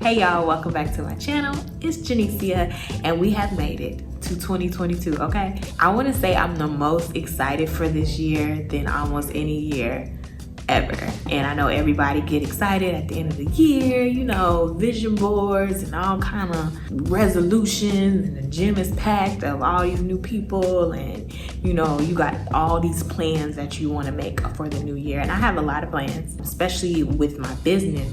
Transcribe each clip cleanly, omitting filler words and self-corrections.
Hey y'all, welcome back to my channel. It's Janicia and we have made it to 2022, okay? I wanna say I'm the most excited for this year than almost any year ever. And I know everybody get excited at the end of the year, you know, vision boards and all kind of resolutions, and the gym is packed of all these new people, and you know, you got all these plans that you wanna make for the new year. And I have a lot of plans, especially with my business,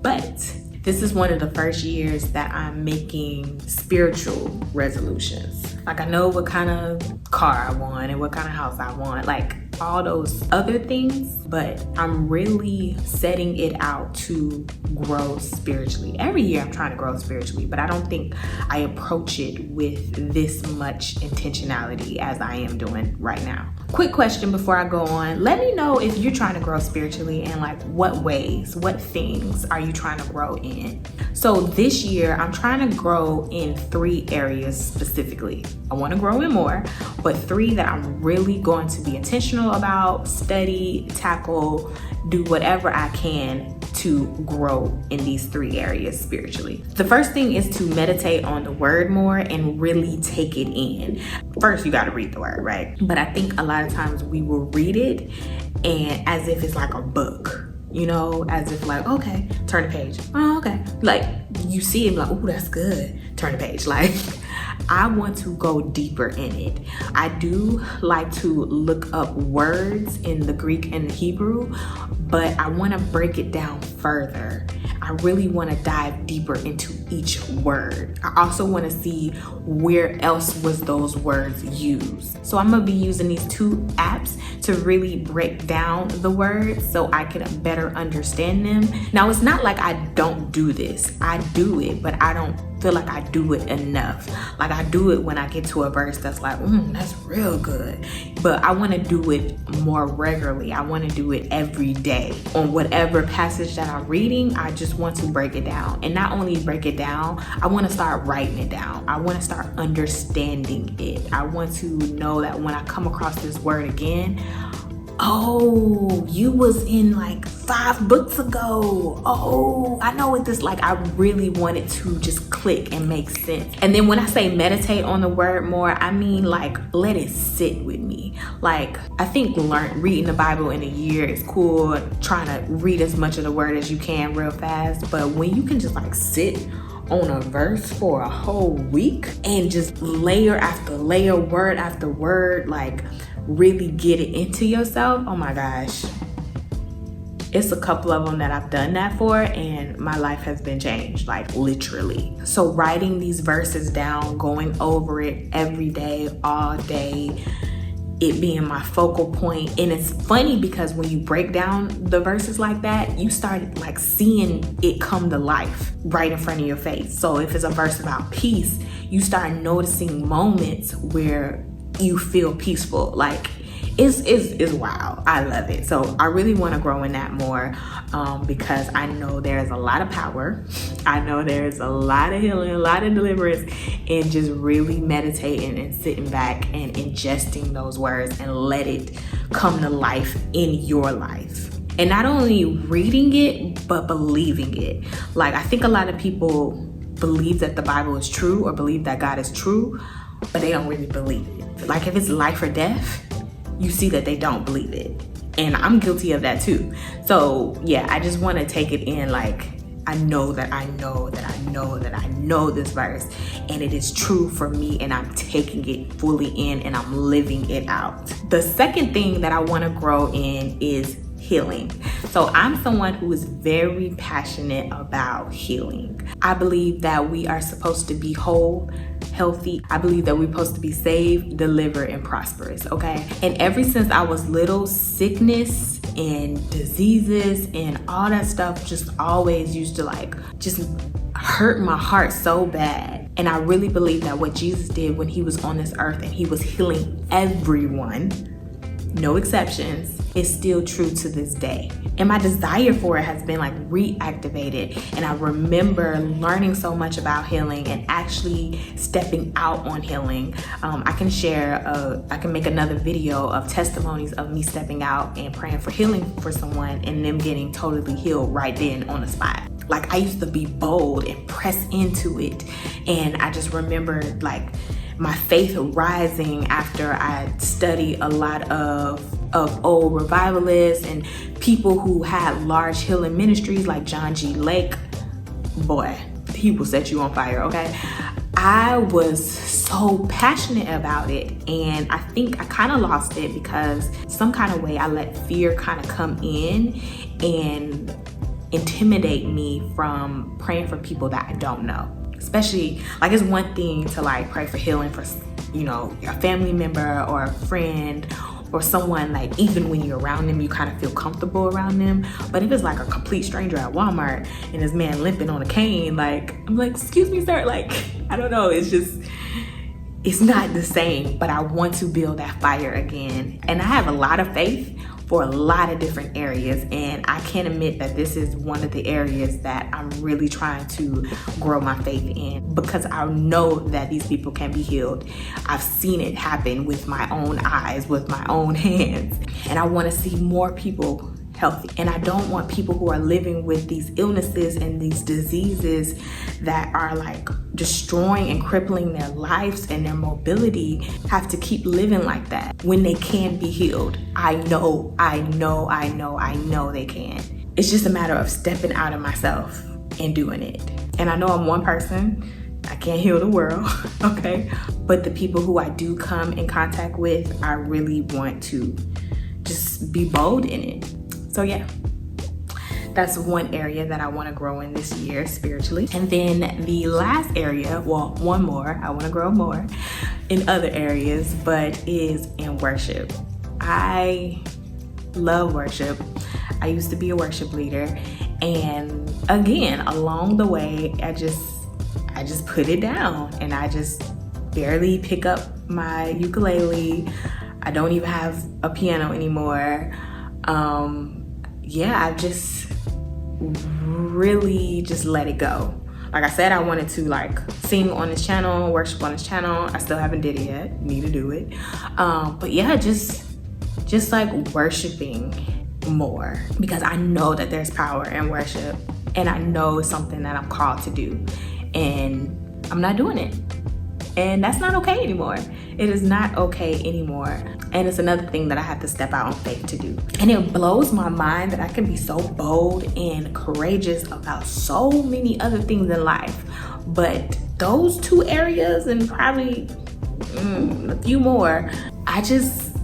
but this is one of the first years that I'm making spiritual resolutions. Like, I know what kind of car I want and what kind of house I want, like all those other things, but I'm really setting it out to grow spiritually. Every year I'm trying to grow spiritually, but I don't think I approach it with this much intentionality as I am doing right now. Quick question before I go on. Let me know if you're trying to grow spiritually and like what ways, what things are you trying to grow in? So this year I'm trying to grow in 3 areas specifically. I want to grow in more, but 3 that I'm really going to be intentional about, study, tackle, do whatever I can to grow in these 3 areas spiritually. The first thing is to meditate on the word more and really take it in. First, you got to read the word, right? But I think a lot of times we will read it and as if it's like a book, you know, as if like, okay, turn the page. Oh, okay. Like you see it like, oh, that's good. Turn the page. Like, I want to go deeper in it. I do like to look up words in the Greek and the Hebrew, but I want to break it down further. I really want to dive deeper into each word. I also want to see where else was those words used. So I'm going to be using these 2 apps to really break down the words so I can better understand them. Now, it's not like I don't do this. I do it, but I don't feel like I do it enough. Like, I do it when I get to a verse that's like, that's real good. But I want to do it more regularly. I want to do it every day. On whatever passage that I'm reading, I just want to break it down. And not only break it down, I want to start writing it down. I want to start understanding it. I want to know that when I come across this word again, oh, you was in like 5 books ago. Oh, I know what this, like, I really want it to just click and make sense. And then when I say meditate on the word more, I mean like let it sit with me. Like, I think reading the Bible in a year is cool, trying to read as much of the word as you can real fast. But when you can just like sit on a verse for a whole week and just layer after layer, word after word, like really get it into yourself, oh my gosh. It's a couple of them that I've done that for and my life has been changed, like literally. So writing these verses down, going over it every day, all day, it being my focal point. And it's funny because when you break down the verses like that, you start like seeing it come to life right in front of your face. So if it's a verse about peace, you start noticing moments where you feel peaceful. Like, it's wild. I love it. So I really want to grow in that more because I know there's a lot of power. I know there's a lot of healing, a lot of deliverance, and just really meditating and sitting back and ingesting those words and let it come to life in your life. And not only reading it, but believing it. Like, I think a lot of people believe that the Bible is true or believe that God is true, but they don't really believe it. Like, if it's life or death, you see that they don't believe it. And I'm guilty of that too. So yeah, I just want to take it in like, I know that I know that I know that I know this verse and it is true for me, and I'm taking it fully in and I'm living it out. The second thing that I want to grow in is healing. So I'm someone who is very passionate about healing. I believe that we are supposed to be whole, healthy. I believe that we're supposed to be saved, delivered, and prosperous, okay? And ever since I was little, sickness and diseases and all that stuff just always used to like just hurt my heart so bad. And I really believe that what Jesus did when he was on this earth and he was healing everyone, no exceptions, is still true to this day. And my desire for it has been like reactivated. And I remember learning so much about healing and actually stepping out on healing. I can make another video of testimonies of me stepping out and praying for healing for someone and them getting totally healed right then on the spot. Like I used to be bold and press into it. And I just remember like my faith rising after I studied a lot of old revivalists and people who had large healing ministries like John G. Lake. Boy, he will set you on fire, okay? I was so passionate about it, and I think I kind of lost it because some kind of way I let fear kind of come in and intimidate me from praying for people that I don't know. Especially, like, it's one thing to like pray for healing for, you know, a family member or a friend or someone, like even when you're around them, you kind of feel comfortable around them. But if it's like a complete stranger at Walmart and this man limping on a cane, like, I'm like, excuse me, sir, like, I don't know, it's just, it's not the same. But I want to build that fire again. And I have a lot of faith for a lot of different areas, and I can admit that this is one of the areas that I'm really trying to grow my faith in, because I know that these people can be healed. I've seen it happen with my own eyes, with my own hands, and I want to see more people healthy. And I don't want people who are living with these illnesses and these diseases that are like destroying and crippling their lives and their mobility have to keep living like that when they can be healed. I know they can. It's just a matter of stepping out of myself and doing it. And I know I'm one person. I can't heal the world, okay? But the people who I do come in contact with, I really want to just be bold in it. So yeah, that's one area that I want to grow in this year spiritually. And then the last area, well, one more, I want to grow more in other areas, but is in worship. I love worship. I used to be a worship leader, and again, along the way, I just put it down, and I just barely pick up my ukulele. I don't even have a piano anymore. Yeah, I just really just let it go. Like I said, I wanted to like sing on this channel, worship on this channel. I still haven't did it yet, need to do it. But yeah, just like worshiping more, because I know that there's power in worship, and I know it's something that I'm called to do, and I'm not doing it. And that's not okay anymore. It is not okay anymore. And it's another thing that I have to step out on faith to do. And it blows my mind that I can be so bold and courageous about so many other things in life. But those two areas, and probably a few more, I just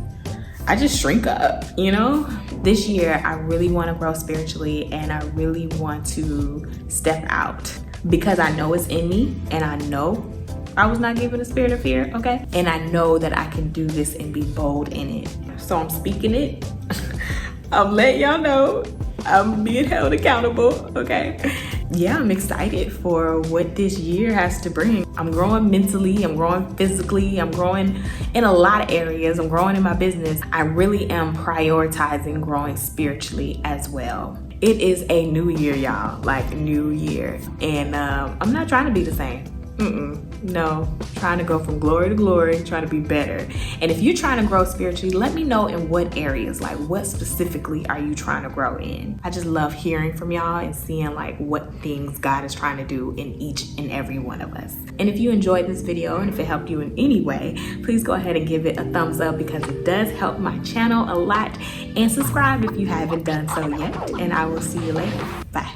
shrink up, you know? This year, I really want to grow spiritually, and I really want to step out, because I know it's in me, and I know I was not given a spirit of fear, okay? And I know that I can do this and be bold in it. So I'm speaking it. I'm letting y'all know I'm being held accountable, okay? Yeah, I'm excited for what this year has to bring. I'm growing mentally, I'm growing physically, I'm growing in a lot of areas. I'm growing in my business. I really am prioritizing growing spiritually as well. It is a new year, y'all, like new year. And I'm not trying to be the same. No, trying to go from glory to glory, trying to be better. And if you're trying to grow spiritually, let me know in what areas, like what specifically are you trying to grow in? I just love hearing from y'all and seeing like what things God is trying to do in each and every one of us. And if you enjoyed this video, and if it helped you in any way, please go ahead and give it a thumbs up, because it does help my channel a lot. And subscribe if you haven't done so yet. And I will see you later. Bye.